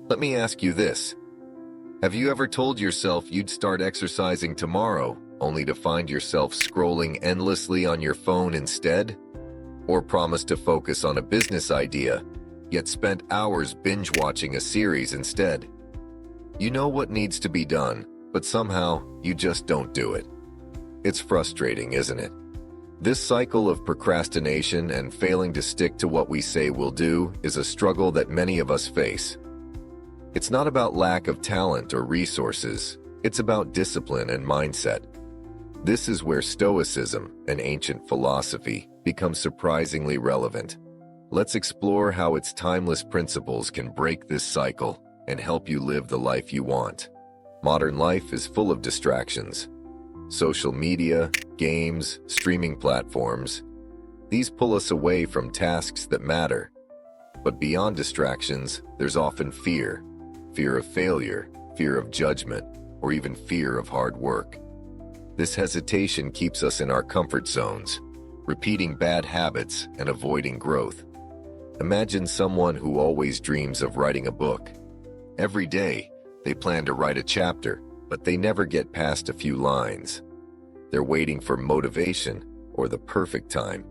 Let me ask you this. Have you ever told yourself you'd start exercising tomorrow, only to find yourself scrolling endlessly on your phone instead? Or promised to focus on a business idea, yet spent hours binge-watching a series instead? You know what needs to be done, but somehow you just don't do it. It's frustrating, isn't it? This cycle of procrastination and failing to stick to what we say we'll do is a struggle that many of us face. It's not about lack of talent or resources, it's about discipline and mindset. This is where Stoicism, an ancient philosophy, becomes surprisingly relevant. Let's explore how its timeless principles can break this cycle and help you live the life you want. Modern life is full of distractions. Social media, games, streaming platforms. These pull us away from tasks that matter. But beyond distractions, there's often fear. Fear of failure, fear of judgment, or even fear of hard work. This hesitation keeps us in our comfort zones, repeating bad habits and avoiding growth. Imagine someone who always dreams of writing a book. Every day, they plan to write a chapter, but they never get past a few lines. They're waiting for motivation or the perfect time.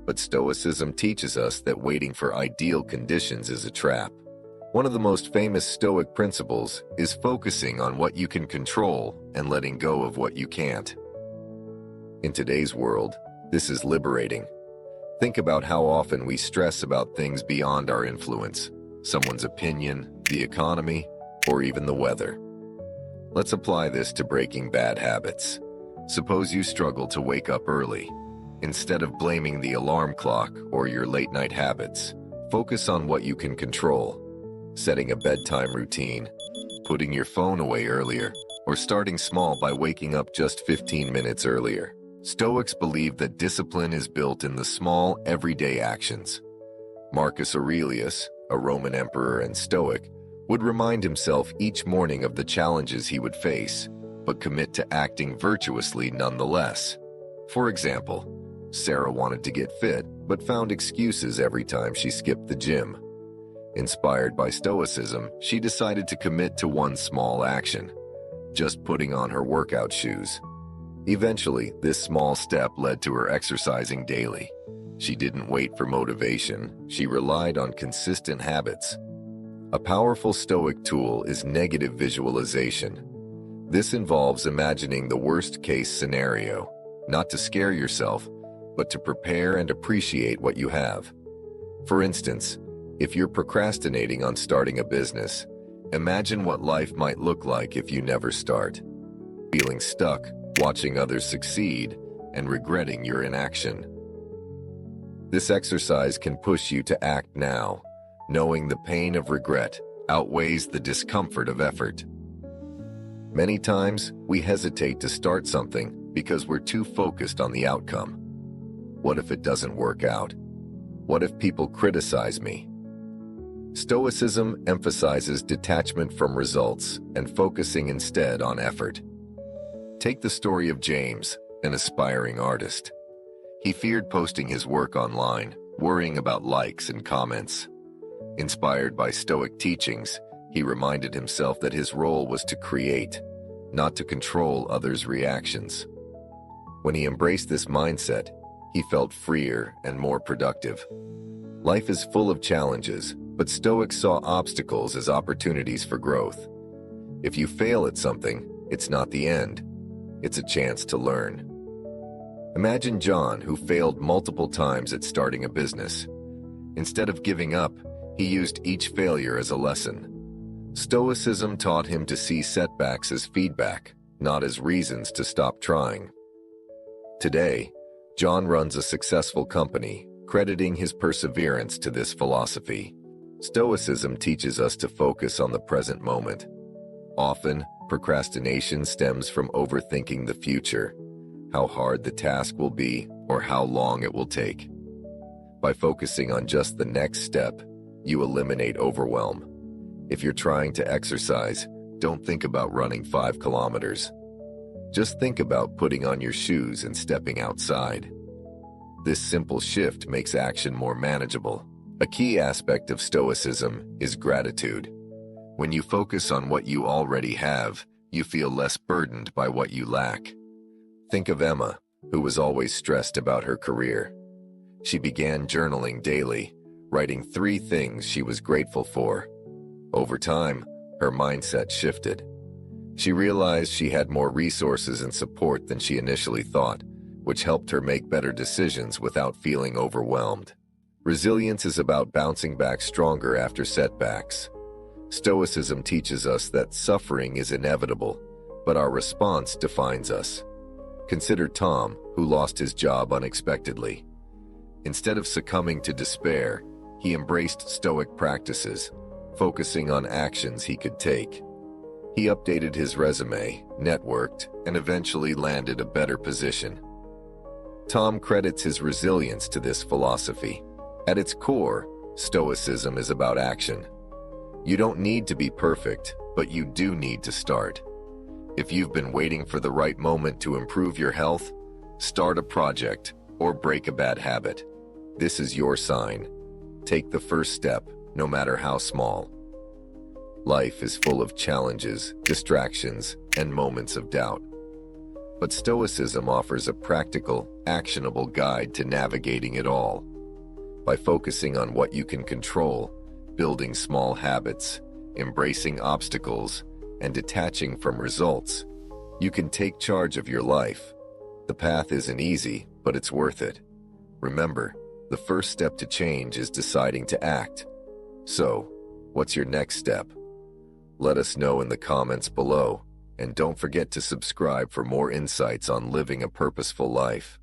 But Stoicism teaches us that waiting for ideal conditions is a trap. One of the most famous Stoic principles is focusing on what you can control and letting go of what you can't. In today's world, this is liberating. Think about how often we stress about things beyond our influence, someone's opinion, the economy, or even the weather. Let's apply this to breaking bad habits. Suppose you struggle to wake up early. Instead of blaming the alarm clock or your late-night habits, focus on what you can control. Setting a bedtime routine, putting your phone away earlier, or starting small by waking up just 15 minutes earlier. Stoics believe that discipline is built in the small, everyday actions. Marcus Aurelius, a Roman emperor and Stoic, would remind himself each morning of the challenges he would face, but commit to acting virtuously nonetheless. For example, Sarah wanted to get fit, but found excuses every time she skipped the gym. Inspired by Stoicism, she decided to commit to one small action, just putting on her workout shoes. Eventually, this small step led to her exercising daily. She didn't wait for motivation, she relied on consistent habits. A powerful Stoic tool is negative visualization. This involves imagining the worst-case scenario, not to scare yourself, but to prepare and appreciate what you have. For instance, if you're procrastinating on starting a business, imagine what life might look like if you never start. Feeling stuck, watching others succeed, and regretting your inaction. This exercise can push you to act now, knowing the pain of regret outweighs the discomfort of effort. Many times, we hesitate to start something because we're too focused on the outcome. What if it doesn't work out? What if people criticize me? Stoicism emphasizes detachment from results and focusing instead on effort. Take the story of James, an aspiring artist. He feared posting his work online, worrying about likes and comments. Inspired by Stoic teachings, he reminded himself that his role was to create, not to control others' reactions. When he embraced this mindset, he felt freer and more productive. Life is full of challenges, but Stoics saw obstacles as opportunities for growth. If you fail at something, it's not the end. It's a chance to learn. Imagine John, who failed multiple times at starting a business. Instead of giving up, he used each failure as a lesson. Stoicism taught him to see setbacks as feedback, not as reasons to stop trying. Today, John runs a successful company, crediting his perseverance to this philosophy. Stoicism teaches us to focus on the present moment. Often, procrastination stems from overthinking the future, how hard the task will be, or how long it will take. By focusing on just the next step, you eliminate overwhelm. If you're trying to exercise, don't think about running 5 kilometers. Just think about putting on your shoes and stepping outside. This simple shift makes action more manageable. A key aspect of Stoicism is gratitude. When you focus on what you already have, you feel less burdened by what you lack. Think of Emma, who was always stressed about her career. She began journaling daily, writing 3 things she was grateful for. Over time, her mindset shifted. She realized she had more resources and support than she initially thought, which helped her make better decisions without feeling overwhelmed. Resilience is about bouncing back stronger after setbacks. Stoicism teaches us that suffering is inevitable, but our response defines us. Consider Tom, who lost his job unexpectedly. Instead of succumbing to despair, he embraced Stoic practices, focusing on actions he could take. He updated his resume, networked, and eventually landed a better position. Tom credits his resilience to this philosophy. At its core, Stoicism is about action. You don't need to be perfect, but you do need to start. If you've been waiting for the right moment to improve your health, start a project, or break a bad habit, this is your sign. Take the first step, no matter how small. Life is full of challenges, distractions, and moments of doubt. But Stoicism offers a practical, actionable guide to navigating it all. By focusing on what you can control, building small habits, embracing obstacles, and detaching from results, you can take charge of your life. The path isn't easy, but it's worth it. Remember, the first step to change is deciding to act. So, what's your next step? Let us know in the comments below, and don't forget to subscribe for more insights on living a purposeful life.